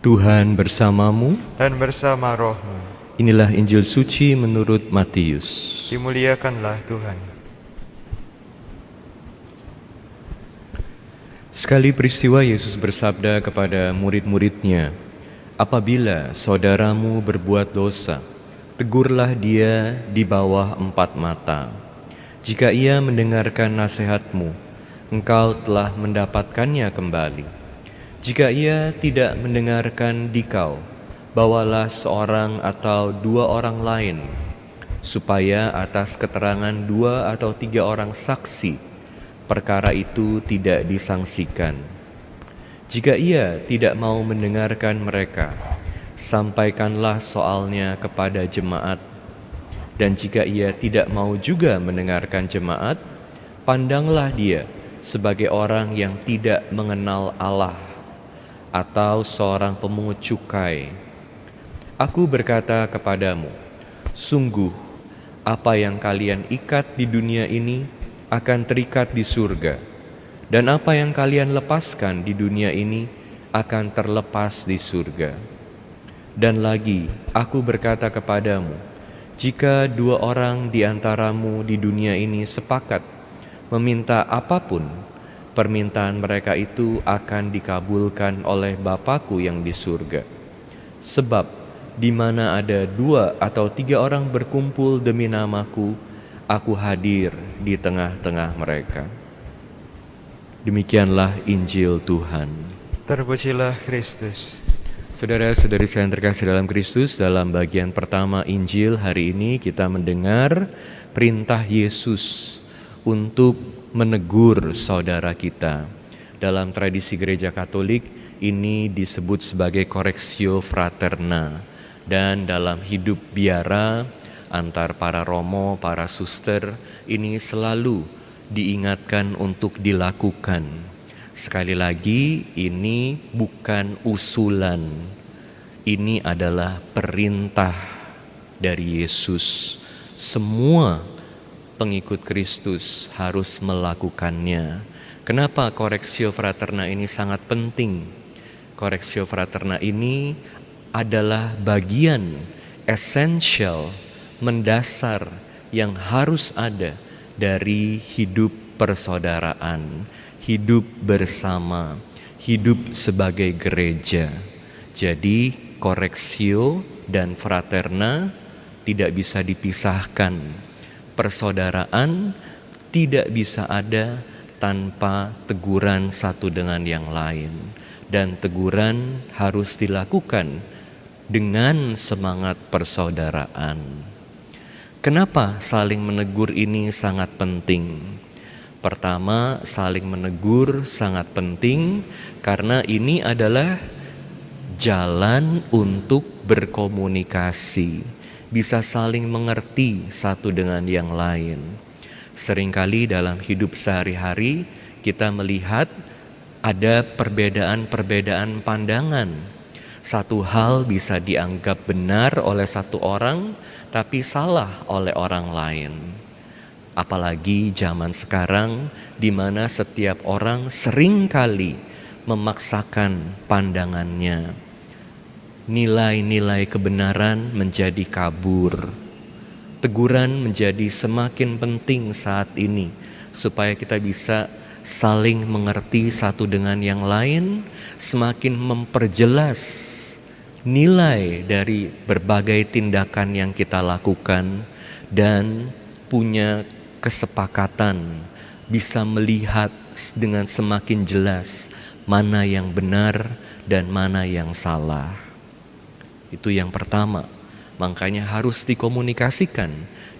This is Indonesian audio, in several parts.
Tuhan bersamamu. Dan bersama rohmu. Inilah Injil suci menurut Matius. Dimuliakanlah Tuhan. Sekali peristiwa Yesus bersabda kepada murid-muridnya, "Apabila saudaramu berbuat dosa, tegurlah dia di bawah 4 mata. Jika ia mendengarkan nasihatmu, engkau telah mendapatkannya kembali. Jika ia tidak mendengarkan dikau, bawalah seorang atau 2 orang lain, supaya atas keterangan 2 atau 3 orang saksi, perkara itu tidak disangsikan. Jika ia tidak mau mendengarkan mereka, sampaikanlah soalnya kepada jemaat. Dan jika ia tidak mau juga mendengarkan jemaat, pandanglah dia sebagai orang yang tidak mengenal Allah, atau seorang pemungut cukai. Aku berkata kepadamu, sungguh apa yang kalian ikat di dunia ini akan terikat di surga, dan apa yang kalian lepaskan di dunia ini akan terlepas di surga. Dan lagi, aku berkata kepadamu, jika 2 orang di antaramu di dunia ini sepakat meminta apapun, permintaan mereka itu akan dikabulkan oleh Bapa-Ku yang di surga. Sebab di mana ada 2 atau 3 orang berkumpul demi nama-Ku, Aku hadir di tengah-tengah mereka." Demikianlah Injil Tuhan. Terpujilah Kristus. Saudara-saudari saya yang terkasih dalam Kristus, dalam bagian pertama Injil hari ini kita mendengar perintah Yesus untuk menegur saudara kita. Dalam tradisi Gereja Katolik ini disebut sebagai correctio fraterna, dan dalam hidup biara antar para romo, para suster, ini selalu diingatkan untuk dilakukan. Sekali lagi, ini bukan usulan, ini adalah perintah dari Yesus. Semua pengikut Kristus harus melakukannya. Kenapa correctio fraterna ini sangat penting? Correctio fraterna ini adalah bagian esensial, mendasar yang harus ada dari hidup persaudaraan, hidup bersama, hidup sebagai gereja. Jadi correctio dan fraterna tidak bisa dipisahkan. Persaudaraan tidak bisa ada tanpa teguran satu dengan yang lain, dan teguran harus dilakukan dengan semangat persaudaraan. Kenapa saling menegur ini sangat penting? Pertama, saling menegur sangat penting karena ini adalah jalan untuk berkomunikasi, bisa saling mengerti satu dengan yang lain. Seringkali dalam hidup sehari-hari kita melihat ada perbedaan-perbedaan pandangan. Satu hal bisa dianggap benar oleh satu orang, tapi salah oleh orang lain. Apalagi zaman sekarang di mana setiap orang seringkali memaksakan pandangannya. Nilai-nilai kebenaran menjadi kabur. Teguran menjadi semakin penting saat ini supaya kita bisa saling mengerti satu dengan yang lain, semakin memperjelas nilai dari berbagai tindakan yang kita lakukan, dan punya kesepakatan bisa melihat dengan semakin jelas mana yang benar dan mana yang salah. Itu yang pertama, makanya harus dikomunikasikan.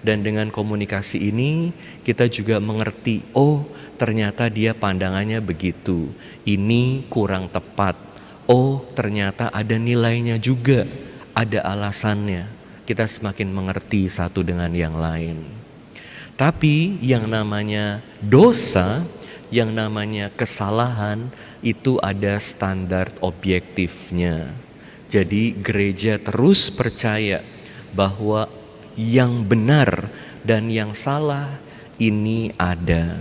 Dan dengan komunikasi ini kita juga mengerti, oh ternyata dia pandangannya begitu, ini kurang tepat. Oh ternyata ada nilainya juga, ada alasannya. Kita semakin mengerti satu dengan yang lain. Tapi yang namanya dosa, yang namanya kesalahan, itu ada standar objektifnya. Jadi gereja terus percaya bahwa yang benar dan yang salah ini ada.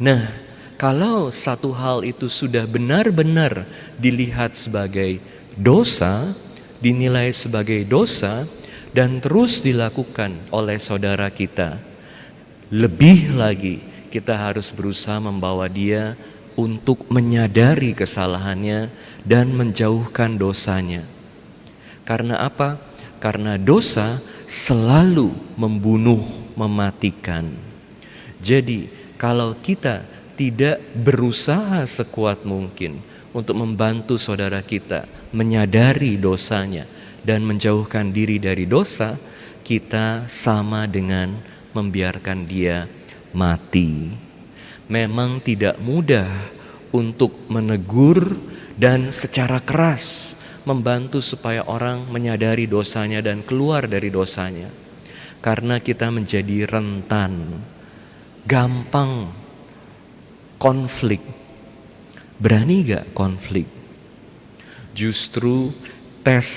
Nah, kalau satu hal itu sudah benar-benar dilihat sebagai dosa dinilai sebagai dosa dan terus dilakukan oleh saudara kita, lebih lagi kita harus berusaha membawa dia untuk menyadari kesalahannya dan menjauhkan dosanya. Karena apa? Karena dosa selalu membunuh, mematikan. Jadi kalau kita tidak berusaha sekuat mungkin untuk membantu saudara kita menyadari dosanya dan menjauhkan diri dari dosa, kita sama dengan membiarkan dia mati. Memang tidak mudah untuk menegur dan secara keras membantu supaya orang menyadari dosanya dan keluar dari dosanya. Karena kita menjadi rentan, gampang konflik. Berani gak konflik? Justru tes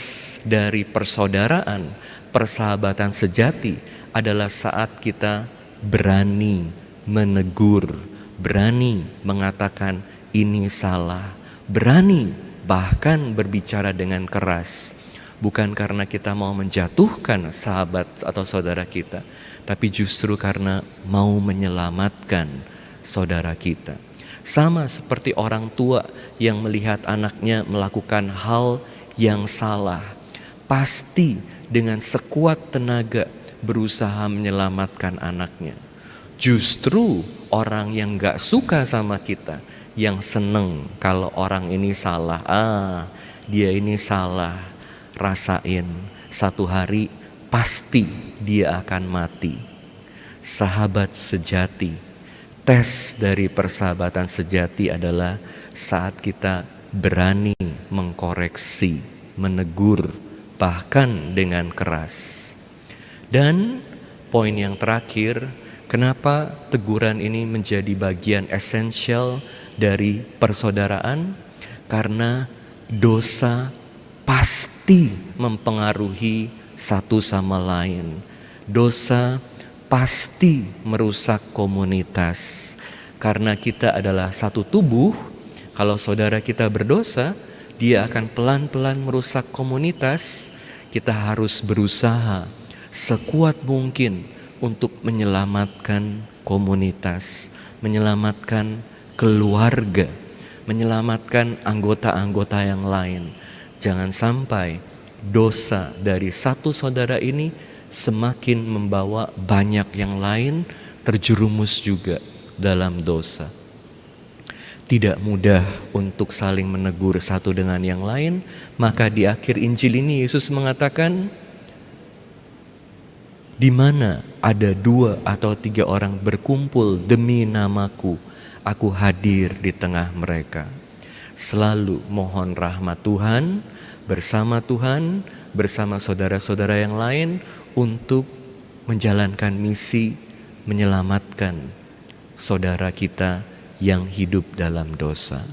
dari persaudaraan, persahabatan sejati adalah saat kita berani menegur, berani mengatakan ini salah, berani bahkan berbicara dengan keras. Bukan karena kita mau menjatuhkan sahabat atau saudara kita, tapi justru karena mau menyelamatkan saudara kita. Sama seperti orang tua yang melihat anaknya melakukan hal yang salah, pasti dengan sekuat tenaga berusaha menyelamatkan anaknya. Justru orang yang gak suka sama kita, yang seneng kalau orang ini salah, dia ini salah, rasain satu hari pasti dia akan mati. Sahabat sejati, tes dari persahabatan sejati adalah saat kita berani mengkoreksi, menegur, bahkan dengan keras. Dan poin yang terakhir, kenapa teguran ini menjadi bagian esensial dari persaudaraan? Karena dosa pasti mempengaruhi satu sama lain. Dosa pasti merusak komunitas. Karena kita adalah satu tubuh, kalau saudara kita berdosa, dia akan pelan-pelan merusak komunitas. Kita harus berusaha sekuat mungkin untuk menyelamatkan komunitas, menyelamatkan keluarga, menyelamatkan anggota-anggota yang lain. Jangan sampai dosa dari satu saudara ini semakin membawa banyak yang lain terjerumus juga dalam dosa. Tidak mudah untuk saling menegur satu dengan yang lain, maka di akhir Injil ini Yesus mengatakan, di mana ada 2 atau 3 orang berkumpul demi namaku, aku hadir di tengah mereka. Selalu mohon rahmat Tuhan, bersama saudara-saudara yang lain untuk menjalankan misi menyelamatkan saudara kita yang hidup dalam dosa.